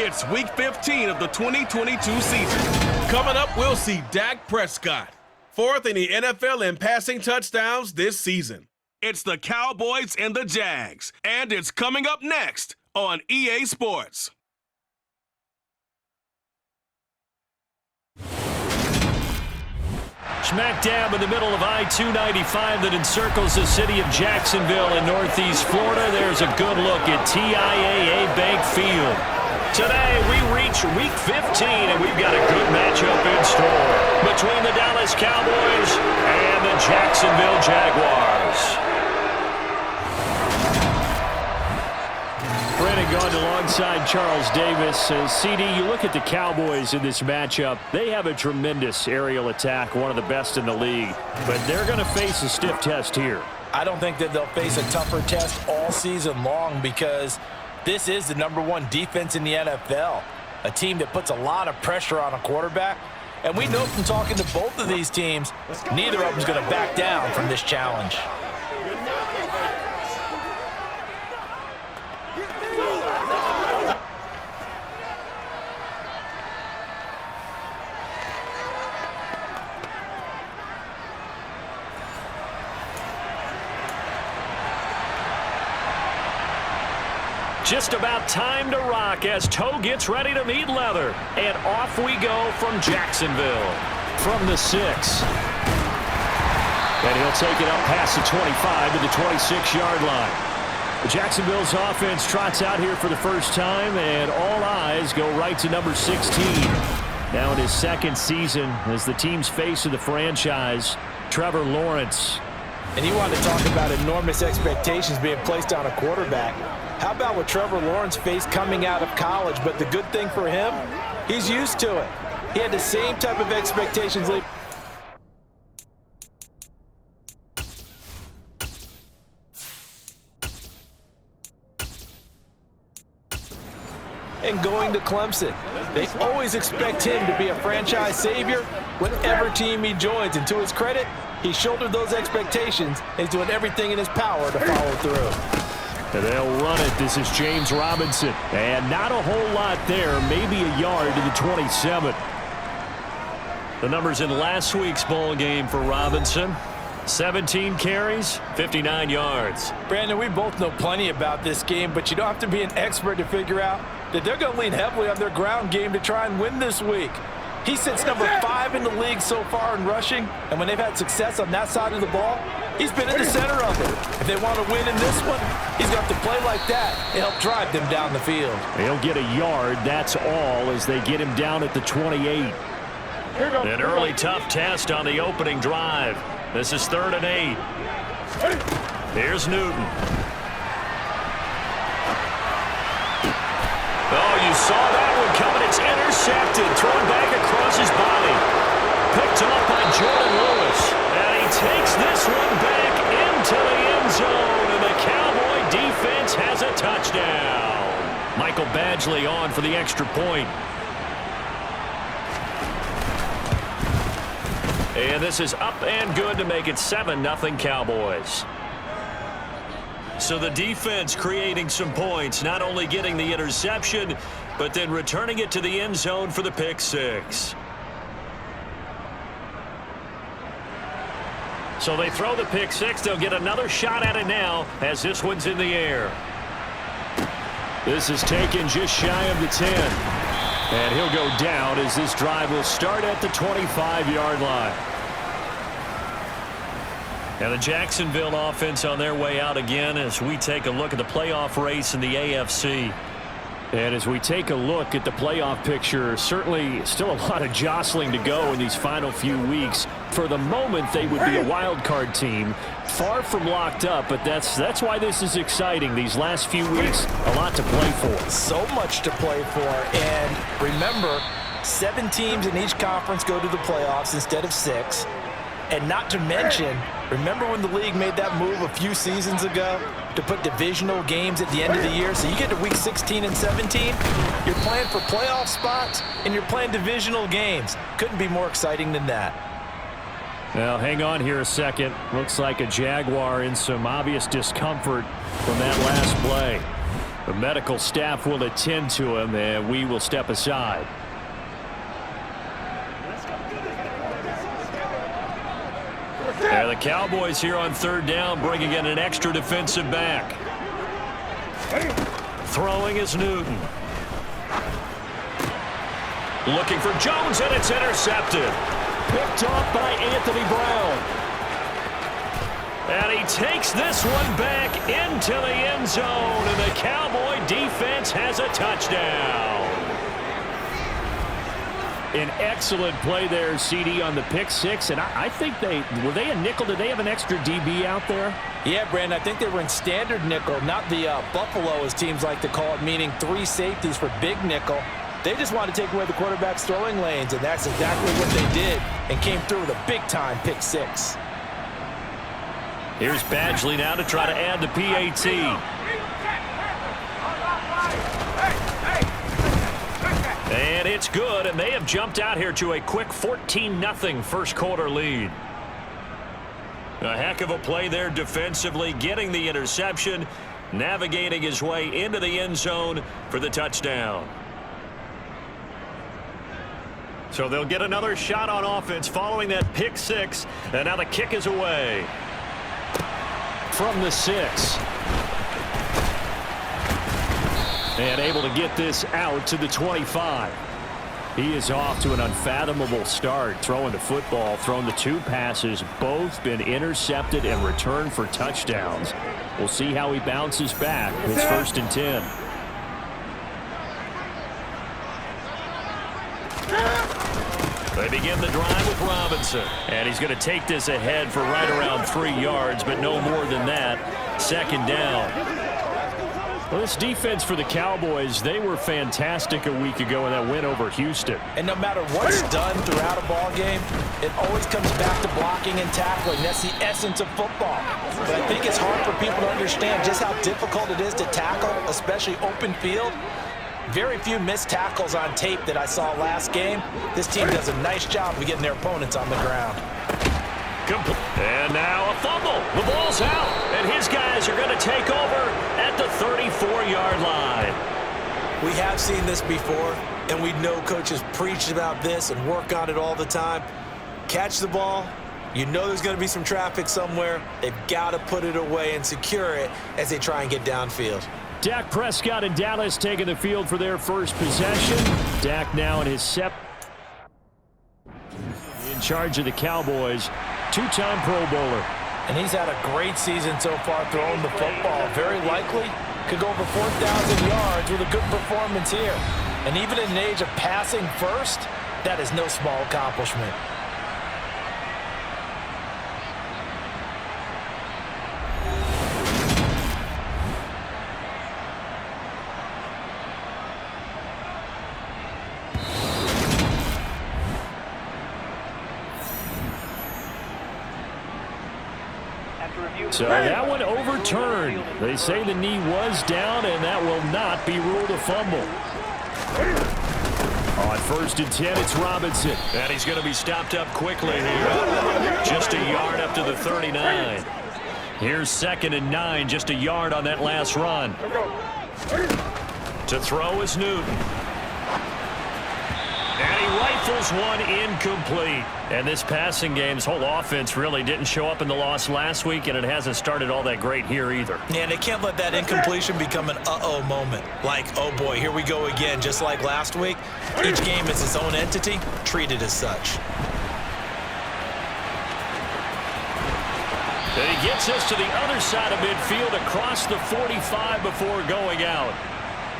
It's Week 15 of the 2022 season. Coming up, we'll see Dak Prescott, fourth in the NFL in passing touchdowns this season. It's the Cowboys and the Jags, and it's coming up next on EA Sports. Smack dab in the middle of I-295 that encircles the city of Jacksonville in northeast Florida. There's a good look at TIAA Bank Field. Today we reach Week 15, and we've got a good matchup in store between the Dallas Cowboys and the Jacksonville Jaguars. Brandon Gaudin alongside Charles Davis. CD, you look at the Cowboys in this matchup. They have a tremendous aerial attack, one of the best in the league. But they're going to face a stiff test here. I don't think that they'll face a tougher test all season long because this is the #1 defense in the NFL. A team that puts a lot of pressure on a quarterback. And we know from talking to both of these teams, neither of them is going to back down from this challenge. Just about time to rock as toe gets ready to meet leather. And off we go from Jacksonville. From the 6. And he'll take it up past the 25 to the 26-yard line. Jacksonville's offense trots out here for the first time, and all eyes go right to number 16. Now in his second season as the team's face of the franchise, Trevor Lawrence. And you want to talk about enormous expectations being placed on a quarterback. How about what Trevor Lawrence faced coming out of college? But the good thing for him, he's used to it. He had the same type of expectations. And going to Clemson. They always expect him to be a franchise savior whatever team he joins. And to his credit, he shouldered those expectations and he's doing everything in his power to follow through. And they'll run it. This is James Robinson. And not a whole lot there. Maybe a yard to the 27. The numbers in last week's ball game for Robinson. 17 carries, 59 yards. Brandon, we both know plenty about this game, but you don't have to be an expert to figure out that they're going to lean heavily on their ground game to try and win this week. He sits number 5 in the league so far in rushing, and when they've had success on that side of the ball, he's been in the center of it. If they want to win in this one, he's got to play like that and help drive them down the field. He'll get a yard, that's all, as they get him down at the 28. An early tough test on the opening drive. This is 3rd and 8. Here's Newton. Oh, you saw that one coming. It's intercepted. Thrown back across his body. Picked off by Jordan Lewis. And he takes this one back into the end zone. And the Cowboy defense has a touchdown. Michael Badgley on for the extra point. And this is up and good to make it 7-0 Cowboys. So the defense creating some points, not only getting the interception, but then returning it to the end zone for the pick 6. So they throw the pick 6. They'll get another shot at it now as this one's in the air. This is taken just shy of the 10. And he'll go down as this drive will start at the 25-yard line. And the Jacksonville offense on their way out again as we take a look at the playoff race in the AFC. And as we take a look at the playoff picture, certainly still a lot of jostling to go in these final few weeks. For the moment, they would be a wild card team, far from locked up, but that's why this is exciting. These last few weeks, a lot to play for. So much to play for. And remember, 7 teams in each conference go to the playoffs instead of 6. And not to mention, remember when the league made that move a few seasons ago to put divisional games at the end of the year? So you get to week 16 and 17, you're playing for playoff spots, and you're playing divisional games. Couldn't be more exciting than that. Well, hang on here a second. Looks like a Jaguar in some obvious discomfort from that last play. The medical staff will attend to him, and we will step aside. And the Cowboys here on third down, bringing in an extra defensive back. Throwing is Newton. Looking for Jones, and it's intercepted. Picked off by Anthony Brown. And he takes this one back into the end zone, and the Cowboy defense has a touchdown. An excellent play there, CD, on the pick six, and I think were they a nickel? Did they have an extra DB out there? Yeah, Brandon, I think they were in standard nickel, not the Buffalo, as teams like to call it, meaning 3 safeties for big nickel. They just wanted to take away the quarterback's throwing lanes, and that's exactly what they did, and came through with a big-time pick six. Here's Badgley now to try to add the PAT. And it's good, and they have jumped out here to a quick 14-0 first quarter lead. A heck of a play there defensively, getting the interception, navigating his way into the end zone for the touchdown. So they'll get another shot on offense following that pick six, and now the kick is away. From the 6. And able to get this out to the 25. He is off to an unfathomable start throwing the football, thrown the 2 passes, both been intercepted and returned for touchdowns. We'll see how he bounces back. It's 1st and 10. They begin the drive with Robinson. And he's going to take this ahead for right around 3 yards, but no more than that. 2nd down. Well, this defense for the Cowboys, they were fantastic a week ago in that win over Houston. And no matter what's done throughout a ball game, it always comes back to blocking and tackling. That's the essence of football. But I think it's hard for people to understand just how difficult it is to tackle, especially open field. Very few missed tackles on tape that I saw last game. This team does a nice job of getting their opponents on the ground. And now a fumble. The ball's out, and his guys are going to take over at the 34-yard line. We have seen this before, and we know coaches preach about this and work on it all the time. Catch the ball. You know there's going to be some traffic somewhere. They've got to put it away and secure it as they try and get downfield. Dak Prescott and Dallas taking the field for their first possession. Dak now in his in charge of the Cowboys. 2-time Pro Bowler. And he's had a great season so far throwing the football. Very likely could go over 4,000 yards with a good performance here. And even in an age of passing first, that is no small accomplishment. So that one overturned. They say the knee was down, and that will not be ruled a fumble. On 1st and 10, it's Robinson. And he's going to be stopped up quickly here. Just a yard up to the 39. Here's 2nd and 9, just a yard on that last run. To throw is Newton. And he rifles one incomplete. And this passing game's whole offense really didn't show up in the loss last week, and it hasn't started all that great here either. Yeah, and they can't let that incompletion become an uh-oh moment. Like, oh boy, here we go again, just like last week. Each game is its own entity, treated as such. And he gets us to the other side of midfield across the 45 before going out.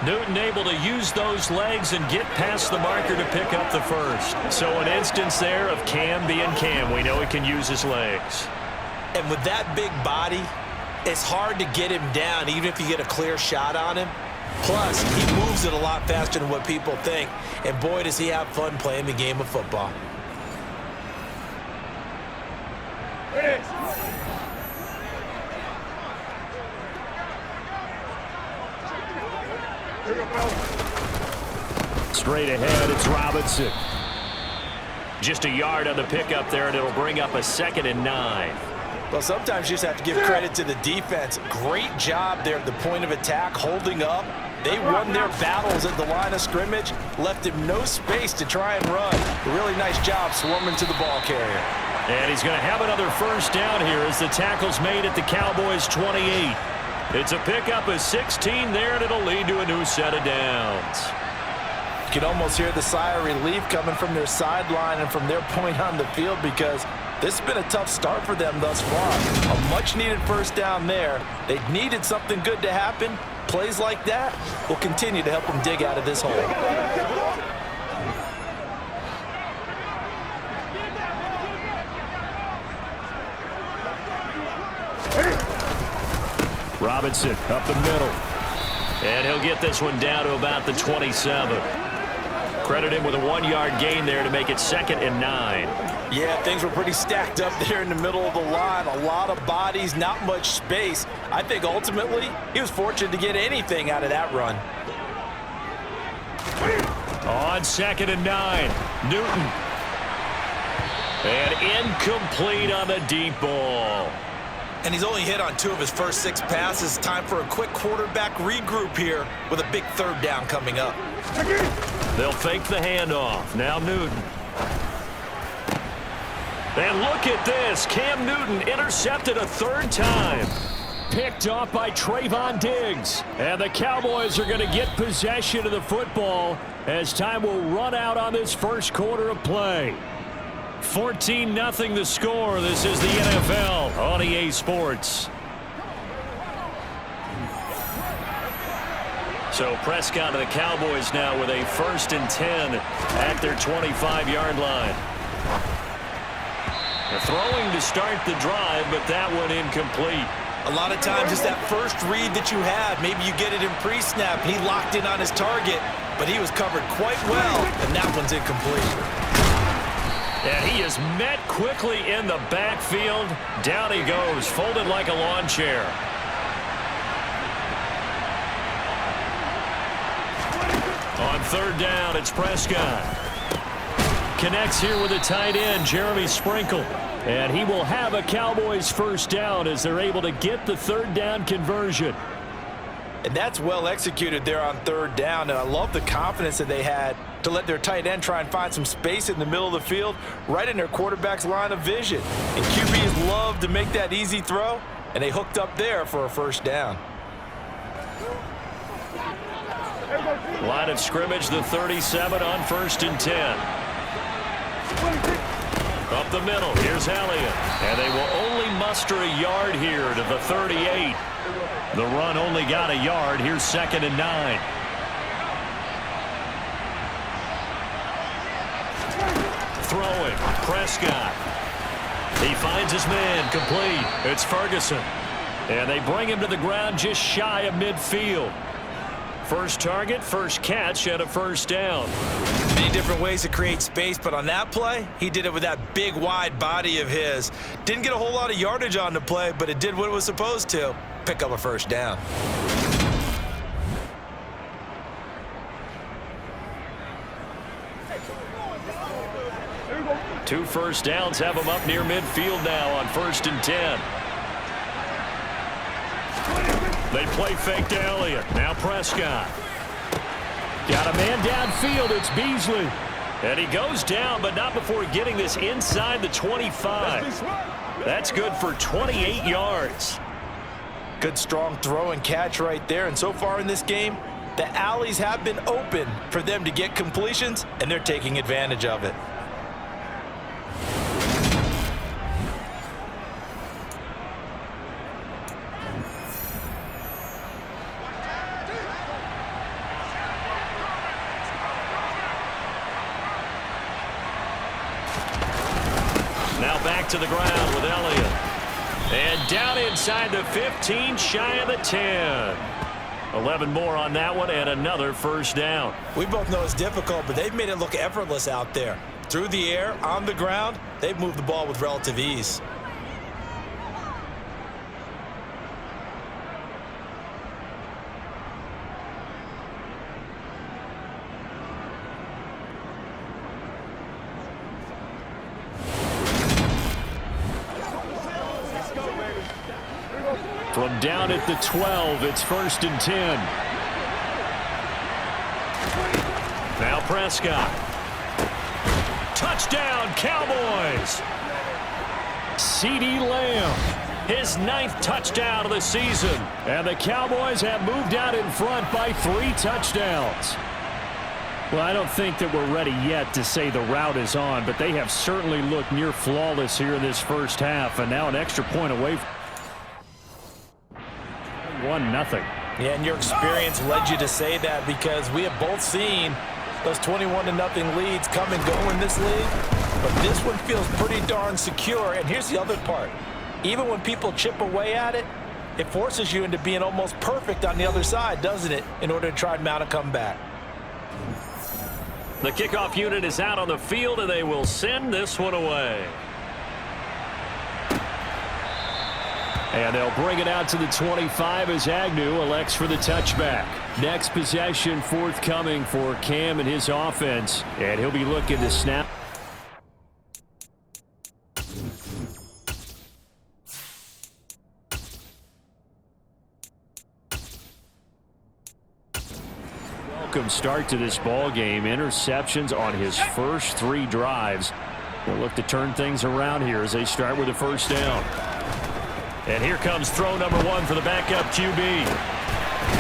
Newton able to use those legs and get past the marker to pick up the first. So an instance there of Cam being Cam. We know he can use his legs. And with that big body, it's hard to get him down, even if you get a clear shot on him. Plus, he moves it a lot faster than what people think. And boy, does he have fun playing the game of football. Straight ahead, it's Robinson. Just a yard on the pickup there, and it'll bring up a 2nd and 9. Well, sometimes you just have to give credit to the defense. Great job there at the point of attack, holding up. They won their battles at the line of scrimmage, left him no space to try and run. A really nice job swarming to the ball carrier. And he's going to have another first down here as the tackle's made at the Cowboys' 28. It's a pickup of 16 there, and it'll lead to a new set of downs. You can almost hear the sigh of relief coming from their sideline and from their point on the field, because this has been a tough start for them thus far. A much-needed first down there. They needed something good to happen. Plays like that will continue to help them dig out of this hole. Robinson up the middle. And he'll get this one down to about the 27. Credit him with a 1-yard gain there to make it 2nd and 9. Yeah, things were pretty stacked up there in the middle of the line. A lot of bodies, not much space. I think ultimately he was fortunate to get anything out of that run. On 2nd and 9, Newton. And incomplete on the deep ball. And he's only hit on 2 of his first 6 passes. Time for a quick quarterback regroup here with a big 3rd down coming up. They'll fake the handoff. Now Newton. And look at this. Cam Newton intercepted a 3rd time. Picked off by Trayvon Diggs. And the Cowboys are going to get possession of the football as time will run out on this first quarter of play. 14-0 the score. This is the NFL on EA Sports. So Prescott and the Cowboys now with a 1st and 10 at their 25-yard line. They're throwing to start the drive, but that one incomplete. A lot of times it's that first read that you have. Maybe you get it in pre-snap. He locked in on his target, but he was covered quite well, and that one's incomplete. And he is met quickly in the backfield. Down he goes, folded like a lawn chair. On 3rd down, it's Prescott. Connects here with a tight end, Jeremy Sprinkle. And he will have a Cowboys first down as they're able to get the 3rd down conversion. And that's well executed there on 3rd down. And I love the confidence that they had to let their tight end try and find some space in the middle of the field, right in their quarterback's line of vision. And QBs love to make that easy throw, and they hooked up there for a first down. Line of scrimmage, the 37 on 1st and 10. Up the middle, here's Elliott. And they will only muster a yard here to the 38. The run only got a yard. Here's 2nd and 9. Throwing, Prescott. He finds his man, complete. It's Ferguson. And they bring him to the ground just shy of midfield. First target, first catch, and a first down. Many different ways to create space, but on that play, he did it with that big, wide body of his. Didn't get a whole lot of yardage on the play, but it did what it was supposed to. Pick up a first down. Two first downs have him up near midfield now on 1st and 10. They play fake to Elliott. Now Prescott. Got a man downfield. It's Beasley. And he goes down, but not before getting this inside the 25. That's good for 28 yards. Good strong throw and catch right there. And so far in this game, the alleys have been open for them to get completions, and they're taking advantage of it. Now back to the ground with Elliott. And down inside the 15, shy of the 10. 11 more on that one, and another first down. We both know it's difficult, but they've made it look effortless out there. Through the air, on the ground, they've moved the ball with relative ease. down at the 12. It's 1st and 10. Now Prescott. Touchdown, Cowboys. CeeDee Lamb, his 9th touchdown of the season. And the Cowboys have moved out in front by 3 touchdowns. Well, I don't think that we're ready yet to say the route is on, but they have certainly looked near flawless here in this first half, and now an extra point away. 1-0. Yeah, and your experience led you to say that, because we have both seen those 21-0 leads come and go in this league, but this one feels pretty darn secure. And here's the other part. Even when people chip away at it, it forces you into being almost perfect on the other side, doesn't it, in order to try and mount a comeback. The kickoff unit is out on the field, and they will send this one away. And they'll bring it out to the 25 as Agnew elects for the touchback. Next possession forthcoming for Cam and his offense, and he'll be looking to snap. Welcome start to this ball game. Interceptions on his first 3 drives. They'll look to turn things around here as they start with a first down. And here comes throw number 1 for the backup QB.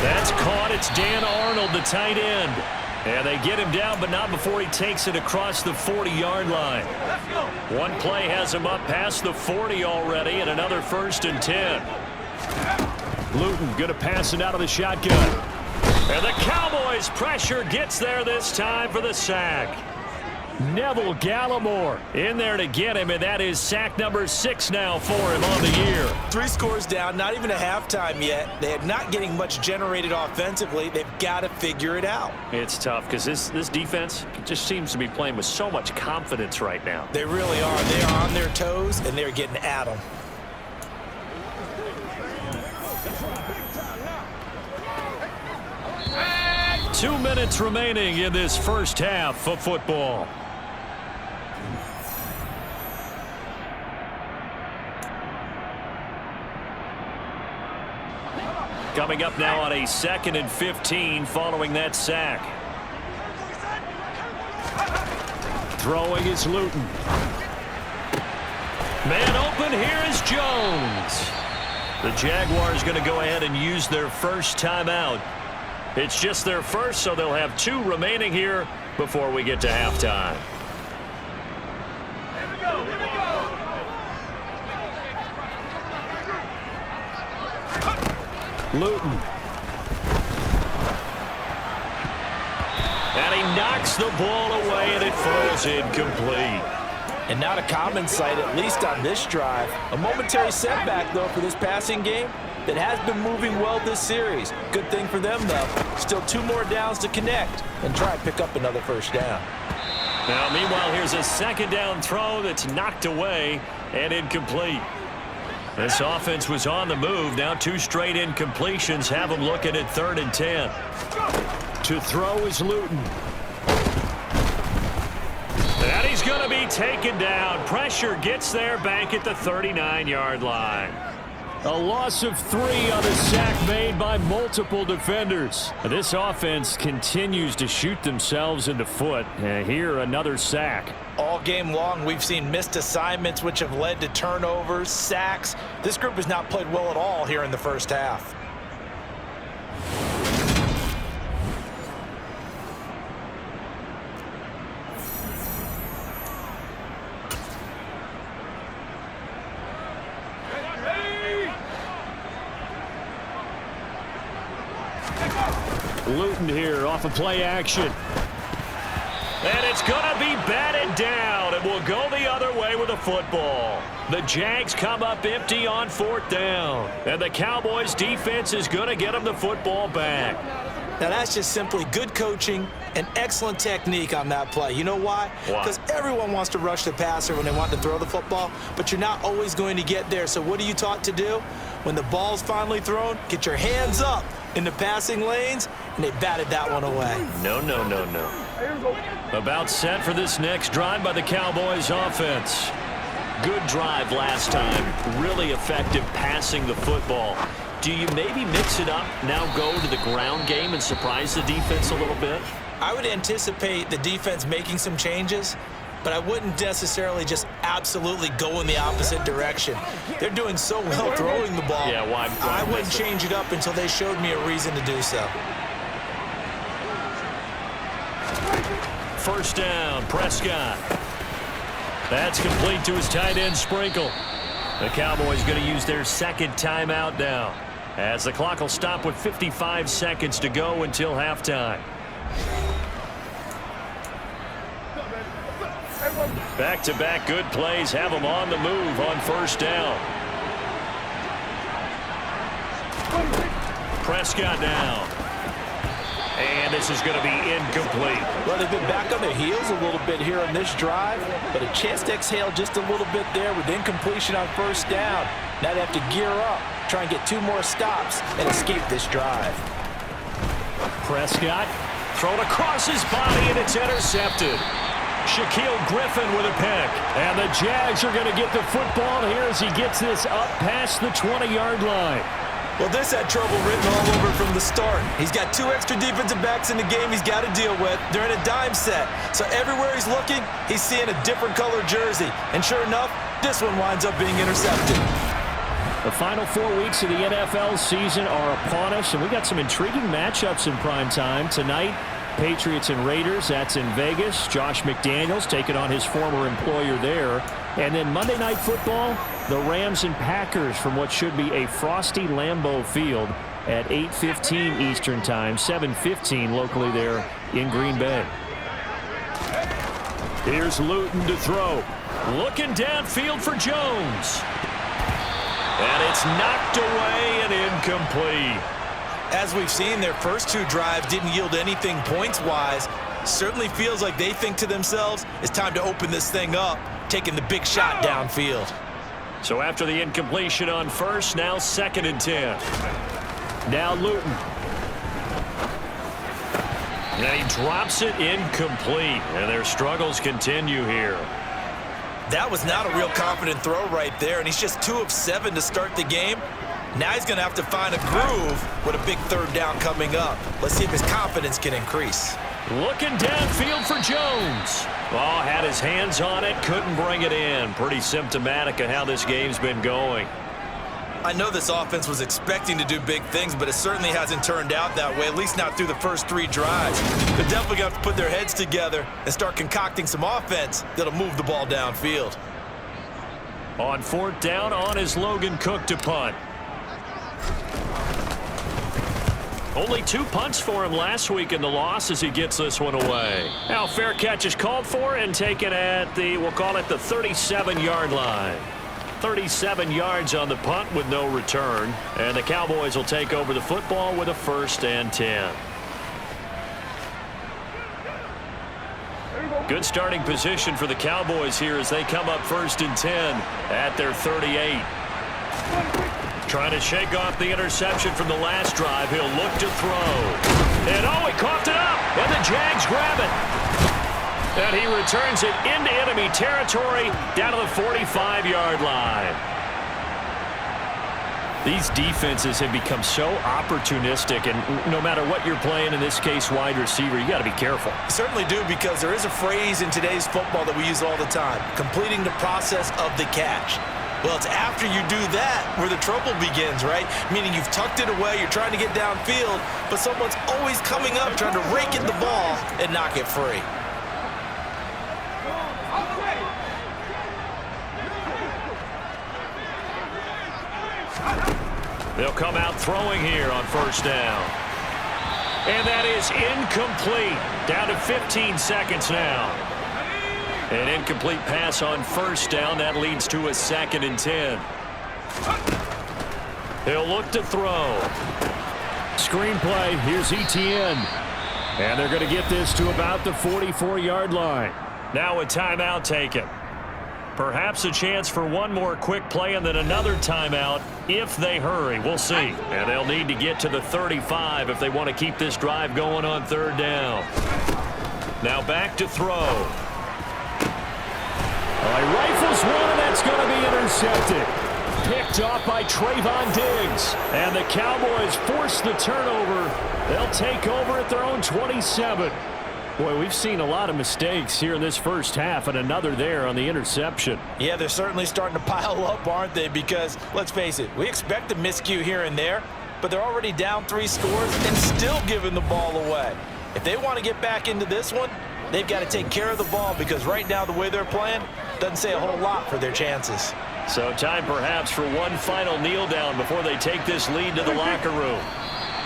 That's caught. It's Dan Arnold, the tight end. And they get him down, but not before he takes it across the 40-yard line. One play has him up past the 40 already, and another 1st and 10. Luton going to pass it out of the shotgun. And the Cowboys' pressure gets there this time for the sack. Neville Gallimore in there to get him, and that is sack number 6 now for him on the year. 3 scores down, not even a halftime yet. They're not getting much generated offensively. They've got to figure it out. It's tough because this defense just seems to be playing with so much confidence right now. They really are. They are on their toes, and they're getting at them. Two minutes remaining in this first half of football. Coming up now on a 2nd and 15 following that sack. Throwing is Luton. Man open, here is Jones. The Jaguars going to go ahead and use their first timeout. It's just their first, so they'll have 2 remaining here before we get to halftime. Here we go, here we go. Luton. And he knocks the ball away, and it falls incomplete. And not a common sight, at least on this drive. A momentary setback, though, for this passing game that has been moving well this series. Good thing for them, though. Still 2 more downs to connect and try and pick up another first down. Now, meanwhile, here's a 2nd down throw that's knocked away and incomplete. This offense was on the move. Now 2 straight incompletions have them looking at 3rd and 10. To throw is Luton. And he's going to be taken down. Pressure gets there back at the 39-yard line. A loss of 3 on a sack made by multiple defenders. This offense continues to shoot themselves in the foot. And here, another sack. All game long, we've seen missed assignments, which have led to turnovers, sacks. This group has not played well at all here in the first half. Luton here off of play action. And it's going to be batted down, and we'll go the other way with the football. The Jags come up empty on 4th down, and the Cowboys defense is going to get them the football back. Now, that's just simply good coaching and excellent technique on that play. You know why? Because everyone wants to rush the passer when they want to throw the football, but you're not always going to get there. So what are you taught to do? When the ball's finally thrown, get your hands up in the passing lanes, and they batted that one away. No, no, no, no. About set for this next drive by the Cowboys offense. Good drive last time. Really effective passing the football. Do you maybe mix it up, now go to the ground game and surprise the defense a little bit? I would anticipate the defense making some changes, but I wouldn't necessarily just absolutely go in the opposite direction. They're doing so well throwing the ball. Yeah, why I wouldn't change it up until they showed me a reason to do so. First down, Prescott. That's complete to his tight end, Sprinkle. The Cowboys going to use their second timeout now, as the clock will stop with 55 seconds to go until halftime. Back-to-back good plays have them on the move on first down. Prescott now. And this is going to be incomplete. Well, they've been back on their heels a little bit here on this drive, but a chance to exhale just a little bit there with incompletion on first down. Now they have to gear up, try and get 2 more stops, and escape this drive. Prescott thrown across his body, and it's intercepted. Shaquille Griffin with a pick. And the Jags are going to get the football here as he gets this up past the 20-yard line. Well, this had trouble written all over from the start. He's got 2 extra defensive backs in the game he's got to deal with. They're in a dime set. So everywhere he's looking, he's seeing a different color jersey. And sure enough, this one winds up being intercepted. The final 4 weeks of the NFL season are upon us, and we got some intriguing matchups in prime time. Tonight, Patriots and Raiders, that's in Vegas. Josh McDaniels taking on his former employer there. And then Monday Night Football, the Rams and Packers from what should be a frosty Lambeau Field at 8:15 Eastern Time, 7:15 locally there in Green Bay. Here's Luton to throw. Looking downfield for Jones. And it's knocked away and incomplete. As we've seen, their first 2 drives didn't yield anything points-wise. Certainly feels like they think to themselves, it's time to open this thing up, taking the big shot downfield. So after the incompletion on first, now 2nd and 10. Now Luton. And he drops it incomplete. And their struggles continue here. That was not a real confident throw right there, and he's just 2 of 7 to start the game. Now he's going to have to find a groove with a big 3rd down coming up. Let's see if his confidence can increase. Looking downfield for Jones. Oh, had his hands on it, couldn't bring it in. Pretty symptomatic of how this game's been going. I know this offense was expecting to do big things, but it certainly hasn't turned out that way, at least not through the first 3 drives. They're definitely going to have to put their heads together and start concocting some offense that'll move the ball downfield. On 4th down, on is Logan Cook to punt. Only 2 punts for him last week in the loss as he gets this one away. Now fair catch is called for and taken at the, we'll call it the 37-yard line. 37 yards on the punt with no return. And the Cowboys will take over the football with a 1st and 10. Good starting position for the Cowboys here as they come up 1st and 10 at their 38. Trying to shake off the interception from the last drive. He'll look to throw. And oh, he coughed it up. And the Jags grab it. And he returns it into enemy territory down to the 45-yard line. These defenses have become so opportunistic, and no matter what you're playing, in this case wide receiver, you got to be careful. Certainly do, because there is a phrase in today's football that we use all the time: completing the process of the catch. Well, it's after you do that where the trouble begins, right? Meaning you've tucked it away, you're trying to get downfield, but someone's always coming up trying to rake at the ball and knock it free. They'll come out throwing here on 1st down. And that is incomplete. Down to 15 seconds now. An incomplete pass on 1st down. That leads to a 2nd and 10. He'll look to throw. Screenplay. Here's Etienne. And they're going to get this to about the 44-yard line. Now a timeout taken. Perhaps a chance for one more quick play and then another timeout if they hurry. We'll see. And they'll need to get to the 35 if they want to keep this drive going on 3rd down. Now back to throw. Well, he rifles one, and that's going to be intercepted. Picked off by Trayvon Diggs. And the Cowboys force the turnover. They'll take over at their own 27. Boy, we've seen a lot of mistakes here in this first half, and another there on the interception. Yeah, they're certainly starting to pile up, aren't they? Because, let's face it, we expect a miscue here and there, but they're already down 3 scores and still giving the ball away. If they want to get back into this one, they've got to take care of the ball, because right now the way they're playing doesn't say a whole lot for their chances. So time perhaps for one final kneel down before they take this lead to the locker room.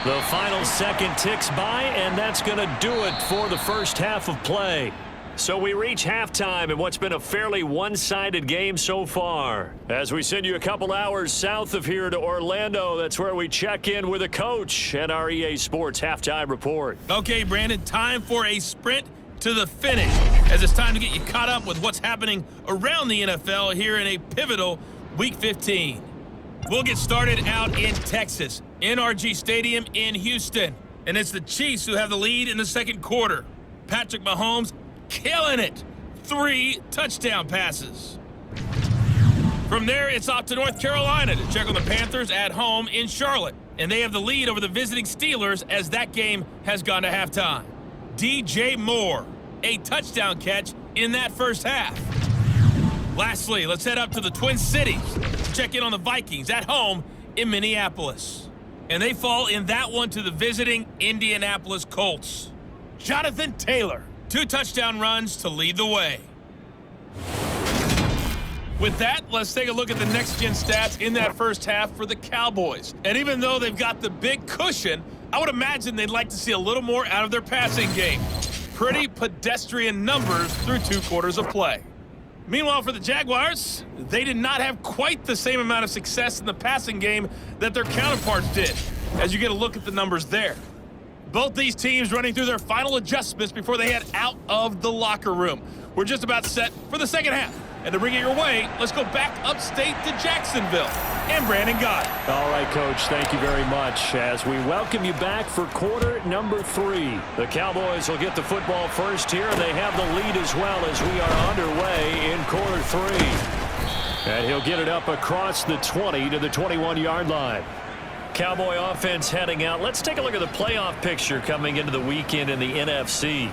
The final second ticks by, and that's going to do it for the first half of play. So we reach halftime in what's been a fairly one-sided game so far. As we send you a couple hours south of here to Orlando, that's where we check in with a coach at our EA Sports Halftime Report. Okay, Brandon, time for a sprint to the finish, as it's time to get you caught up with what's happening around the NFL here in a pivotal Week 15. We'll get started out in Texas, NRG Stadium in Houston. And it's the Chiefs who have the lead in the second quarter. Patrick Mahomes killing it. 3 touchdown passes. From there, it's off to North Carolina to check on the Panthers at home in Charlotte. And they have the lead over the visiting Steelers as that game has gone to halftime. DJ Moore, a touchdown catch in that first half. Lastly, let's head up to the Twin Cities to check in on the Vikings at home in Minneapolis. And they fall in that one to the visiting Indianapolis Colts. Jonathan Taylor, 2 touchdown runs to lead the way. With that, let's take a look at the next-gen stats in that first half for the Cowboys. And even though they've got the big cushion, I would imagine they'd like to see a little more out of their passing game. Pretty pedestrian numbers through 2 quarters of play. Meanwhile, for the Jaguars, they did not have quite the same amount of success in the passing game that their counterparts did, as you get a look at the numbers there. Both these teams running through their final adjustments before they head out of the locker room. We're just about set for the second half. And to bring it your way, let's go back upstate to Jacksonville. And Brandon Gott. All right, Coach, thank you very much as we welcome you back for quarter number 3. The Cowboys will get the football first here, and they have the lead as well as we are underway in quarter 3. And he'll get it up across the 20 to the 21-yard line. Cowboy offense heading out. Let's take a look at the playoff picture coming into the weekend in the NFC.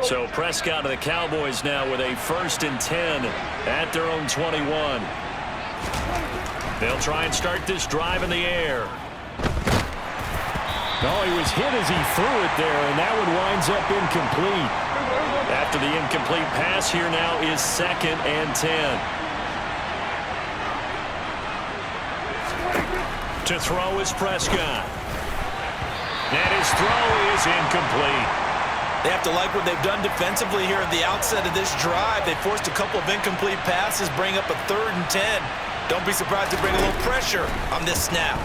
So Prescott of the Cowboys now with a 1st and 10 at their own 21. They'll try and start this drive in the air. Oh, he was hit as he threw it there, and that one winds up incomplete. After the incomplete pass, here now is 2nd and 10. To throw is Prescott. And his throw is incomplete. They have to like what they've done defensively here at the outset of this drive. They forced a couple of incomplete passes, bring up a 3rd and 10. Don't be surprised to bring a little pressure on this snap.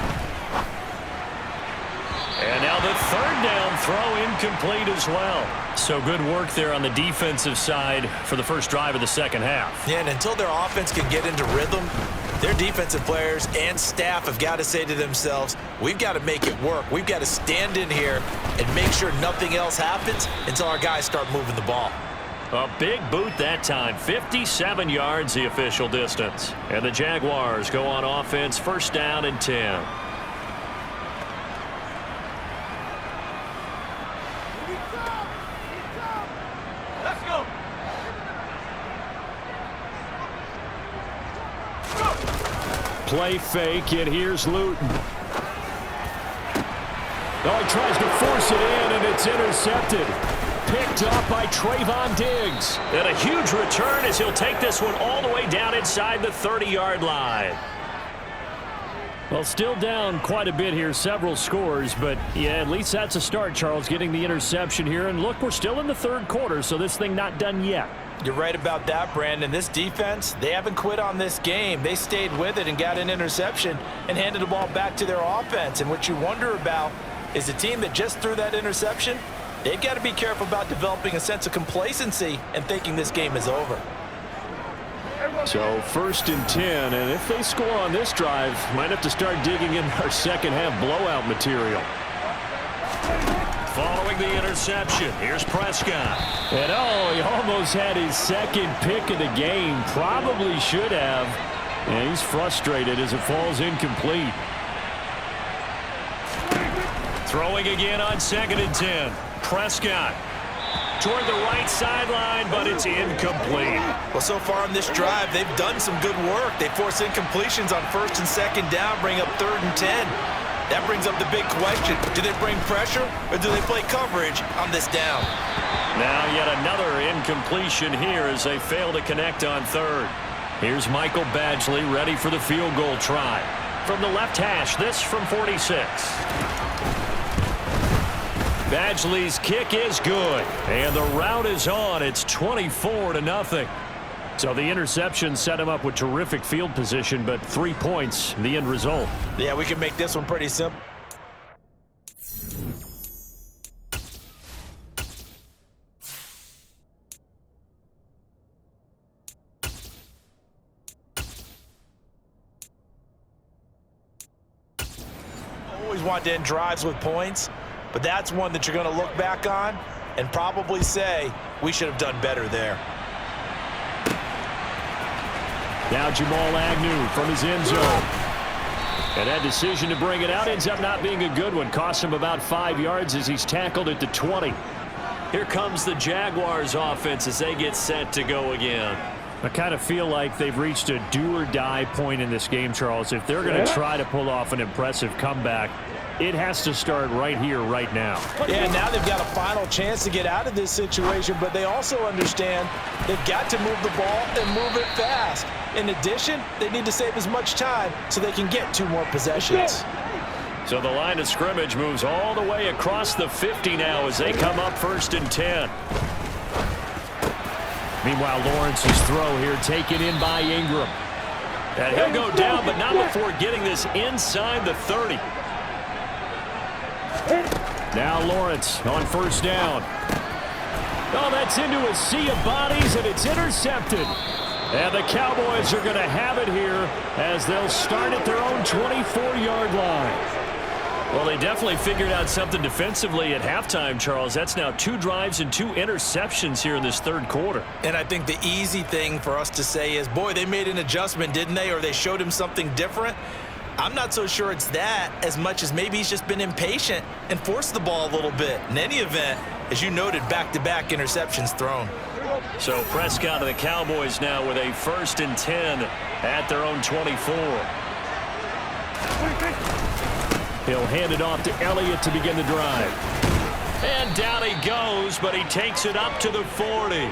And now the 3rd down throw incomplete as well. So good work there on the defensive side for the first drive of the second half. Yeah, and until their offense can get into rhythm, their defensive players and staff have got to say to themselves, we've got to make it work. We've got to stand in here and make sure nothing else happens until our guys start moving the ball. A big boot that time. 57 yards the official distance. And the Jaguars go on offense, 1st down and 10. Let's go. Play fake, and here's Luton. Oh, he tries to force it in, and it's intercepted. Picked off by Trayvon Diggs. And a huge return as he'll take this one all the way down inside the 30-yard line. Well, still down quite a bit here, several scores, but yeah, at least that's a start, Charles, getting the interception here. And look, we're still in the 3rd quarter, so this thing not done yet. You're right about that, Brandon. This defense, they haven't quit on this game. They stayed with it and got an interception and handed the ball back to their offense. And what you wonder about is the team that just threw that interception, they've got to be careful about developing a sense of complacency and thinking this game is over. So 1st and 10, and if they score on this drive, might have to start digging in our second half blowout material. following the interception. Here's Prescott. And he almost had his second pick of the game. Probably should have. And he's frustrated as it falls incomplete. Throwing again on 2nd and 10. Prescott toward the right sideline, but it's incomplete. Well, so far on this drive, they've done some good work. They force incompletions on 1st and 2nd down, bring up 3rd and 10. That brings up the big question. Do they bring pressure or do they play coverage on this down? Now yet another incompletion here as they fail to connect on 3rd. Here's Michael Badgley ready for the field goal try. From the left hash, this from 46. Badgley's kick is good, and the route is on. It's 24-0. So the interception set him up with terrific field position, but 3 points, the end result. Yeah, we can make this one pretty simple. Always want to end drives with points. But that's one that you're going to look back on and probably say, we should have done better there. Now Jamal Agnew from his end zone. And that decision to bring it out ends up not being a good one. Cost him about 5 yards as he's tackled at the 20. Here comes the Jaguars offense as they get set to go again. I kind of feel like they've reached a do-or-die point in this game, Charles. If they're going to try to pull off an impressive comeback, it has to start right here, right now. Yeah, now they've got a final chance to get out of this situation, but they also understand they've got to move the ball and move it fast. In addition, they need to save as much time so they can get 2 more possessions. So the line of scrimmage moves all the way across the 50 now as they come up 1st and 10. Meanwhile, Lawrence's throw here taken in by Ingram. And he'll go down, but not before getting this inside the 30. Now Lawrence on 1st down. Oh, that's into a sea of bodies, and it's intercepted. And the Cowboys are going to have it here as they'll start at their own 24-yard line. Well, they definitely figured out something defensively at halftime, Charles. That's now 2 drives and 2 interceptions here in this 3rd quarter. And I think the easy thing for us to say is, boy, they made an adjustment, didn't they? Or they showed him something different. I'm not so sure it's that as much as maybe he's just been impatient and forced the ball a little bit. In any event, as you noted, back-to-back interceptions thrown. So Prescott and the Cowboys now with a 1st and 10 at their own 24. He'll hand it off to Elliott to begin the drive. And down he goes, but he takes it up to the 40.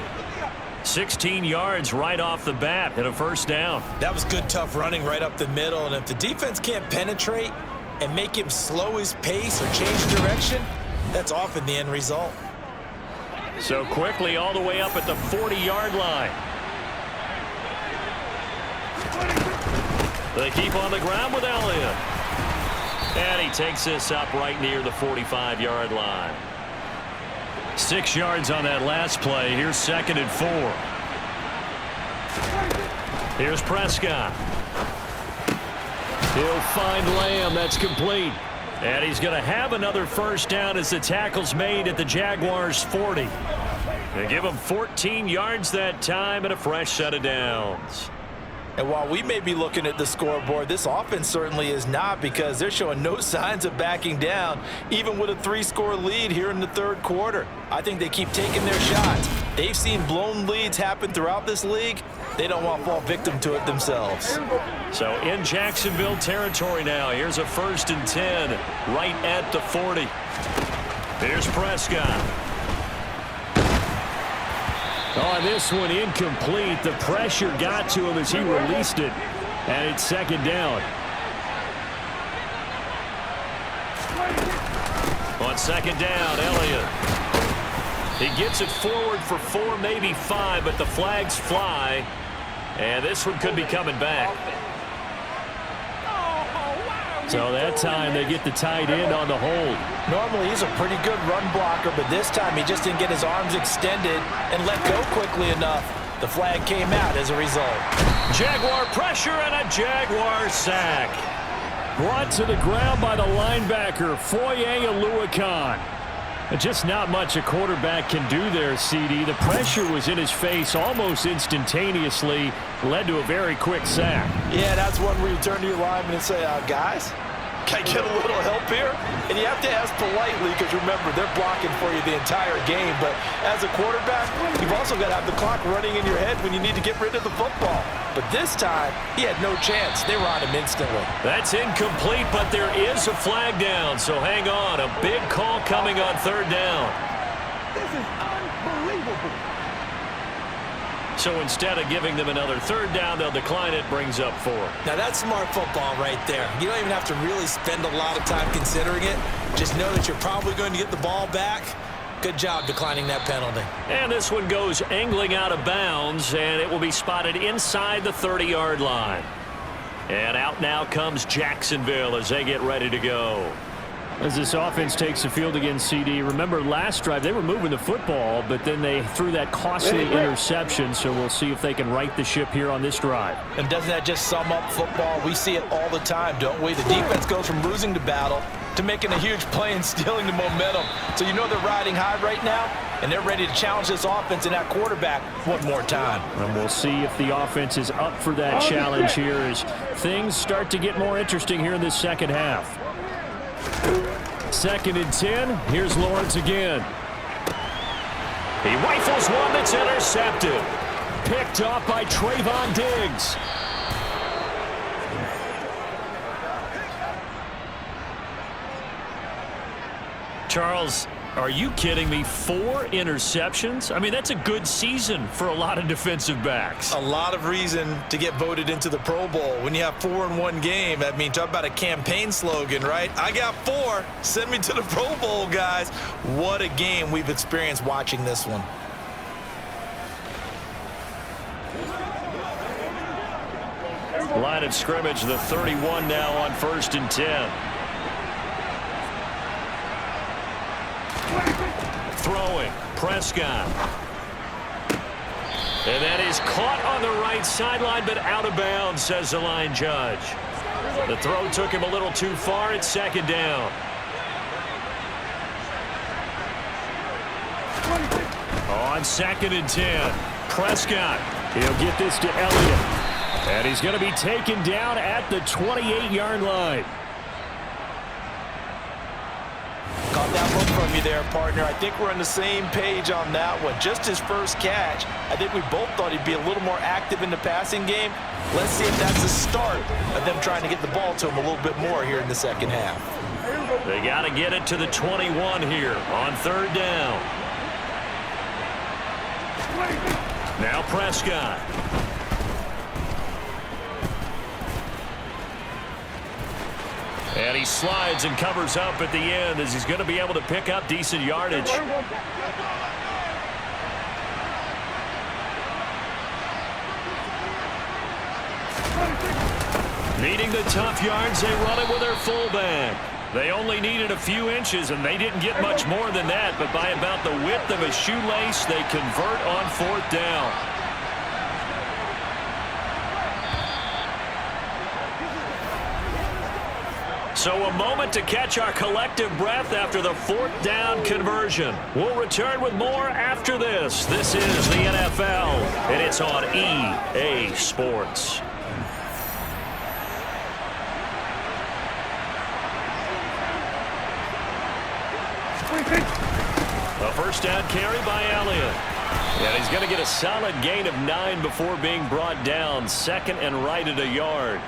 16 yards right off the bat and a 1st down. That was good, tough running right up the middle. And if the defense can't penetrate and make him slow his pace or change direction, that's often the end result. So quickly all the way up at the 40-yard line. They keep on the ground with Elliott. And he takes this up right near the 45-yard line. 6 yards on that last play. Here's 2nd and 4. Here's Prescott. He'll find Lamb. That's complete. And he's going to have another 1st down as the tackle's made at the Jaguars' 40. They give him 14 yards that time and a fresh set of downs. And while we may be looking at the scoreboard, this offense certainly is not, because they're showing no signs of backing down, even with a 3-score lead here in the 3rd quarter. I think they keep taking their shots. They've seen blown leads happen throughout this league. They don't want to fall victim to it themselves. So in Jacksonville territory now, here's a 1st and 10 right at the 40. Here's Prescott. Oh, this one incomplete. The pressure got to him as he released it. And it's 2nd down. On 2nd down, Elliott. He gets it forward for 4, maybe 5, but the flags fly. And this one could be coming back. So that time they get the tight end on the hold. Normally he's a pretty good run blocker, but this time he just didn't get his arms extended and let go quickly enough. The flag came out as a result. Jaguar pressure and a Jaguar sack. Brought to the ground by the linebacker, Foye Oluokun. Just not much a quarterback can do there, CD. The pressure was in his face almost instantaneously, led to a very quick sack. Yeah, that's one where you turn to your lineman and say, guys, can I get a little help here? And you have to ask politely because, remember, they're blocking for you the entire game. But as a quarterback, you've also got to have the clock running in your head when you need to get rid of the football. But this time, he had no chance. They were on him instantly. That's incomplete, but there is a flag down. So hang on. A big call coming on third down. This is unbelievable. So instead of giving them another third down, they'll decline it, brings up 4. Now that's smart football right there. You don't even have to really spend a lot of time considering it. Just know that you're probably going to get the ball back. Good job declining that penalty. And this one goes angling out of bounds, and it will be spotted inside the 30-yard line. And out now comes Jacksonville as they get ready to go. As this offense takes the field against CD, remember last drive they were moving the football, but then they threw that costly interception, so we'll see if they can right the ship here on this drive. And doesn't that just sum up football? We see it all the time, don't we? The defense goes from losing the battle to making a huge play and stealing the momentum. So you know they're riding high right now, and they're ready to challenge this offense and that quarterback one more time. And we'll see if the offense is up for that challenge here as things start to get more interesting here in this second half. 2nd and 10. Here's Lawrence again. He rifles one that's intercepted. Picked off by Trayvon Diggs. Charles, are you kidding me? 4 interceptions? I mean, that's a good season for a lot of defensive backs. A lot of reason to get voted into the Pro Bowl. When you have 4 in one game, I mean, talk about a campaign slogan, right? I got 4. Send me to the Pro Bowl, guys. What a game we've experienced watching this one. Line of scrimmage, the 31 now on 1st and 10. Throwing, Prescott. And that is caught on the right sideline, but out of bounds, says the line judge. The throw took him a little too far. It's 2nd down. On 2nd and 10, Prescott. He'll get this to Elliott. And he's going to be taken down at the 28-yard line. Caught that look from you there, partner. I think we're on the same page on that one. Just his first catch, I think we both thought he'd be a little more active in the passing game. Let's see if that's the start of them trying to get the ball to him a little bit more here in the second half. They got to get it to the 21 here on 3rd down. Now Prescott. And he slides and covers up at the end as he's going to be able to pick up decent yardage. Needing the tough yards, they run it with their fullback. They only needed a few inches, and they didn't get much more than that, but by about the width of a shoelace, they convert on 4th down. So a moment to catch our collective breath after the 4th down conversion. We'll return with more after this. This is the NFL, and it's on EA Sports. A first down carry by Elliott. And he's going to get a solid gain of 9 before being brought down. 2nd and right at a yard.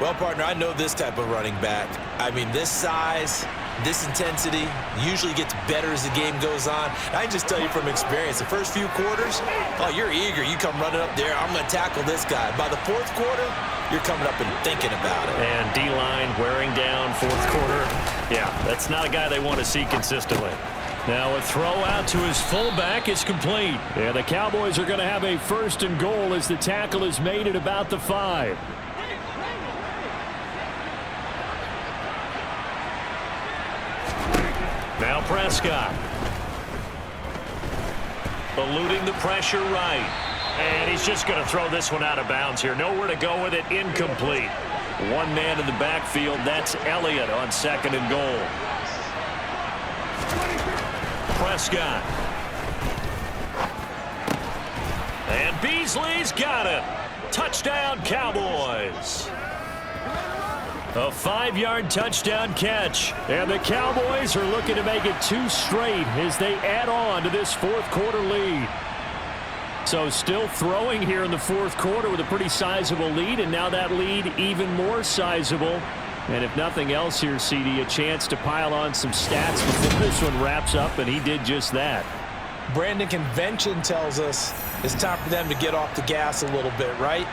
Well, partner, I know this type of running back. I mean, this size, this intensity usually gets better as the game goes on. I can just tell you from experience, the first few quarters, oh, you're eager. You come running up there, I'm going to tackle this guy. By the 4th quarter, you're coming up and thinking about it. And D-line wearing down 4th quarter. Yeah, that's not a guy they want to see consistently. Now a throw out to his fullback is complete. And the Cowboys are going to have a 1st and goal as the tackle is made at about the 5. Now Prescott. Eluding the pressure right. And he's just going to throw this one out of bounds here. Nowhere to go with it. Incomplete. One man in the backfield. That's Elliott on 2nd and goal. Prescott. And Beasley's got it. Touchdown, Cowboys. A 5-yard touchdown catch. And the Cowboys are looking to make it 2 straight as they add on to this fourth quarter lead. So still throwing here in the fourth quarter with a pretty sizable lead, and now that lead even more sizable. And if nothing else here, CD, a chance to pile on some stats before this one wraps up, and he did just that. Brandon, convention tells us it's time for them to get off the gas a little bit, right?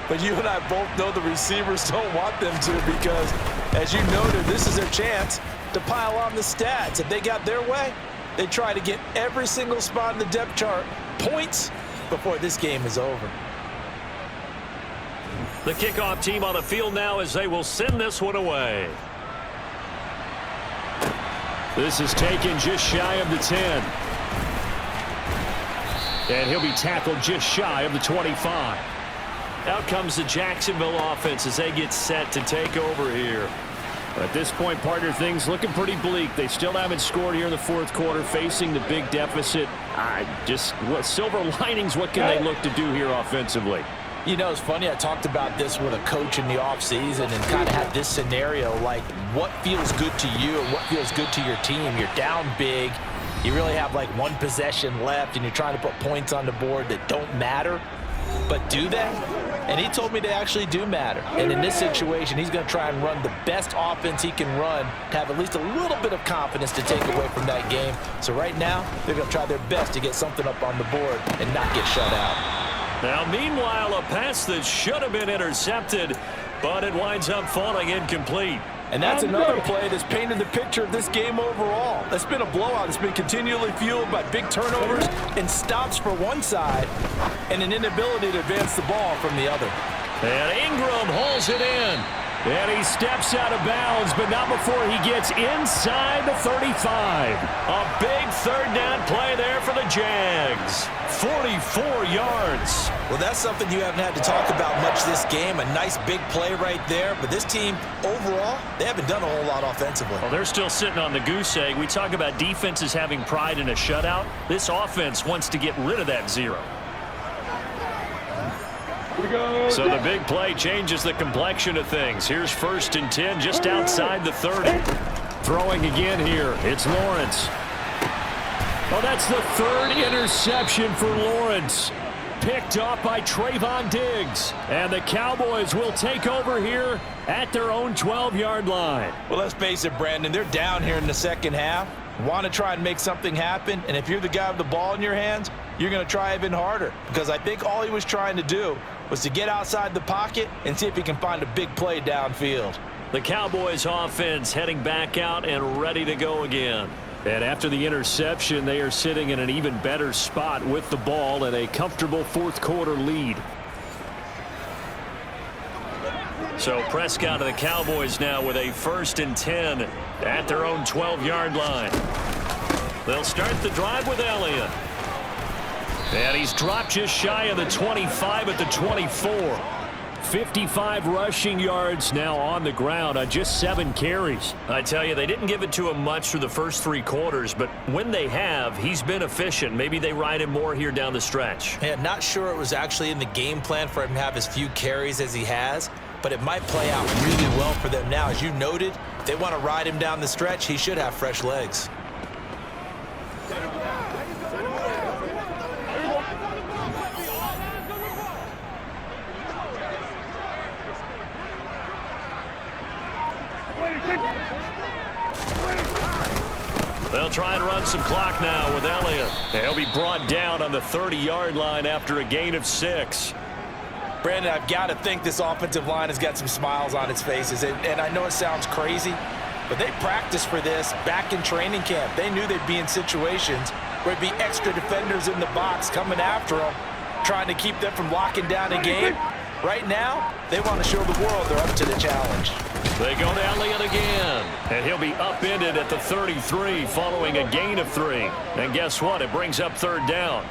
But you and I both know the receivers don't want them to because, as you noted, this is their chance to pile on the stats. If they got their way, they try to get every single spot in the depth chart points before this game is over. The kickoff team on the field now as they will send this one away. This is taken just shy of the 10. And he'll be tackled just shy of the 25. Out comes the Jacksonville offense as they get set to take over here. At this point, partner, things looking pretty bleak. They still haven't scored here in the fourth quarter, facing the big deficit. What silver linings, what can they look to do here offensively? You know, it's funny, I talked about this with a coach in the offseason and kind of had this scenario, like what feels good to you and what feels good to your team. You're down big. You really have like one possession left, and you're trying to put points on the board that don't matter. But do they? And he told me they actually do matter. And in this situation, he's going to try and run the best offense he can run to have at least a little bit of confidence to take away from that game. So right now, they're going to try their best to get something up on the board and not get shut out. Now, meanwhile, a pass that should have been intercepted, but it winds up falling incomplete. And that's another play that's painted the picture of this game overall. It's been a blowout. It's been continually fueled by big turnovers and stops for one side and an inability to advance the ball from the other. And Ingram hauls it in. And he steps out of bounds, but not before he gets inside the 35. A big third down play there for the Jags. 44 yards. Well, that's something you haven't had to talk about much this game. A nice big play right there. But this team, overall, they haven't done a whole lot offensively. Well, they're still sitting on the goose egg. We talk about defenses having pride in a shutout. This offense wants to get rid of that 0. So the big play changes the complexion of things. Here's 1st and 10 just outside the 30. Throwing again here. It's Lawrence. Oh, that's the 3rd interception for Lawrence. Picked off by Trayvon Diggs. And the Cowboys will take over here at their own 12-yard line. Well, let's face it, Brandon. They're down here in the second half. Want to try and make something happen. And if you're the guy with the ball in your hands, you're going to try even harder. Because I think all he was trying to do was to get outside the pocket and see if he can find a big play downfield. The Cowboys offense heading back out and ready to go again. And after the interception, they are sitting in an even better spot with the ball and a comfortable fourth quarter lead. So Prescott of the Cowboys now with a 1st and 10 at their own 12-yard line. They'll start the drive with Elliott. And he's dropped just shy of the 25 at the 24. 55 rushing yards now on the ground on just 7 carries. I tell you, they didn't give it to him much through the first 3 quarters, but when they have, he's been efficient. Maybe they ride him more here down the stretch. Yeah, not sure it was actually in the game plan for him to have as few carries as he has, but it might play out really well for them now. As you noted, if they want to ride him down the stretch, he should have fresh legs. They'll try and run some clock now with Elliott. He'll be brought down on the 30-yard line after a gain of 6. Brandon, I've got to think this offensive line has got some smiles on its faces. And I know it sounds crazy, but they practiced for this back in training camp. They knew they'd be in situations where it'd be extra defenders in the box coming after them, trying to keep them from locking down a game. Right now, they want to show the world they're up to the challenge. They go to Elliott again, and he'll be upended at the 33 following a gain of 3. And guess what? It brings up 3rd down.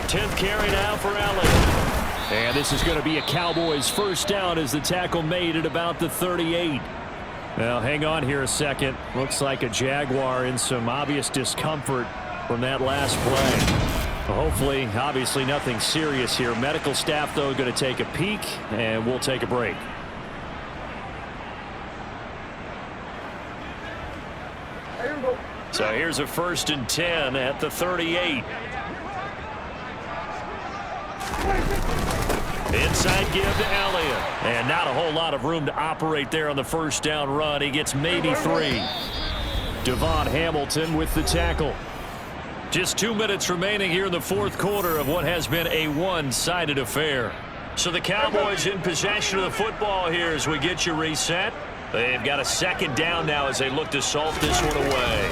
Tenth carry now for Elliott. And this is going to be a Cowboys first down as the tackle made at about the 38. Now, hang on here a second. Looks like a Jaguar in some obvious discomfort from that last play. Well, hopefully, obviously, nothing serious here. Medical staff, though, going to take a peek, and we'll take a break. So here's a 1st and 10 at the 38. Inside give to Elliott. And not a whole lot of room to operate there on the first down run. He gets maybe 3. Devon Hamilton with the tackle. Just 2 minutes remaining here in the fourth quarter of what has been a one-sided affair. So the Cowboys in possession of the football here as we get you reset. They've got a 2nd down now as they look to salt this one away.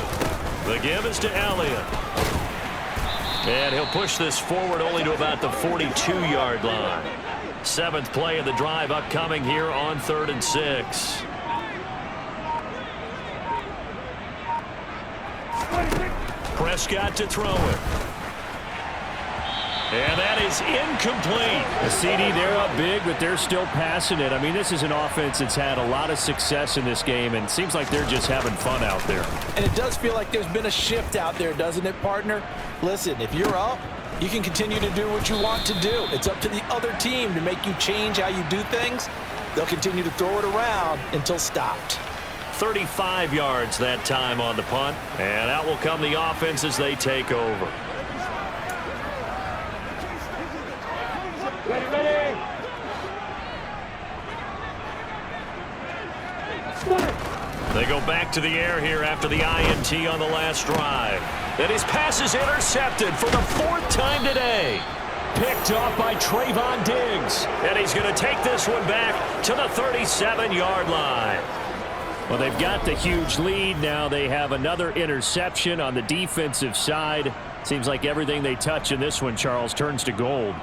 The give is to Elliott. And he'll push this forward only to about the 42-yard line. 7th play of the drive upcoming here on 3rd and 6. Prescott to throw it. And that is incomplete. The CD, they're up big, but they're still passing it. I mean, this is an offense that's had a lot of success in this game, and it seems like they're just having fun out there. And it does feel like there's been a shift out there, doesn't it, partner? Listen, if you're up, you can continue to do what you want to do. It's up to the other team to make you change how you do things. They'll continue to throw it around until stopped. 35 yards that time on the punt, and out will come the offense as they take over. They go back to the air here after the INT on the last drive. And his pass is intercepted for the 4th time today. Picked off by Trayvon Diggs. And he's going to take this one back to the 37-yard line. Well, they've got the huge lead. Now they have another interception on the defensive side. Seems like everything they touch in this one, Charles, turns to gold.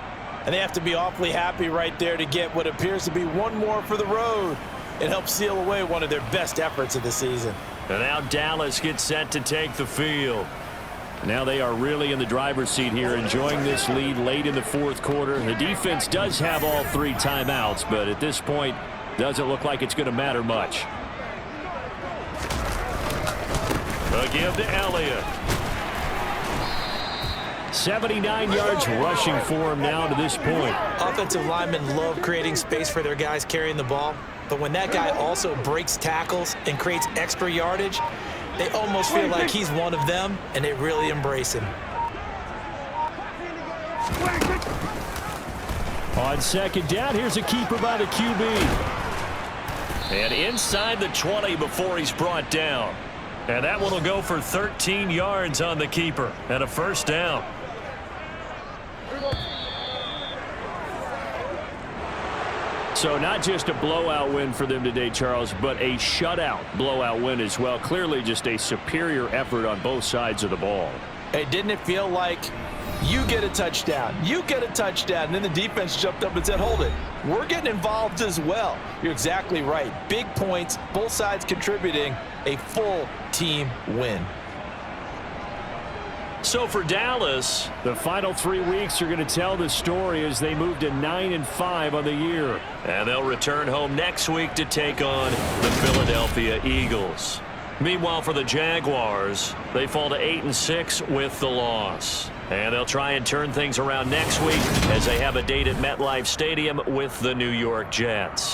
And they have to be awfully happy right there to get what appears to be one more for the road. It helps seal away one of their best efforts of the season. And now Dallas gets set to take the field. Now they are really in the driver's seat here, enjoying this lead late in the fourth quarter. The defense does have all 3 timeouts, but at this point, doesn't look like it's going to matter much. A give to Elliott. 79 yards rushing for him now to this point. Offensive linemen love creating space for their guys carrying the ball. But when that guy also breaks tackles and creates extra yardage, they almost feel like he's one of them, and they really embrace him. On 2nd down, here's a keeper by the QB. And inside the 20 before he's brought down. And that one will go for 13 yards on the keeper and a 1st down. So not just a blowout win for them today, Charles, but a shutout blowout win as well. Clearly just a superior effort on both sides of the ball. Hey, didn't it feel like you get a touchdown, you get a touchdown, and then the defense jumped up and said, hold it, we're getting involved as well. You're exactly right. Big points, both sides contributing, a full team win. So for Dallas, the final 3 weeks are going to tell the story as they move to 9-5 on the year. And they'll return home next week to take on the Philadelphia Eagles. Meanwhile, for the Jaguars, they fall to 8-6 with the loss. And they'll try and turn things around next week as they have a date at MetLife Stadium with the New York Jets.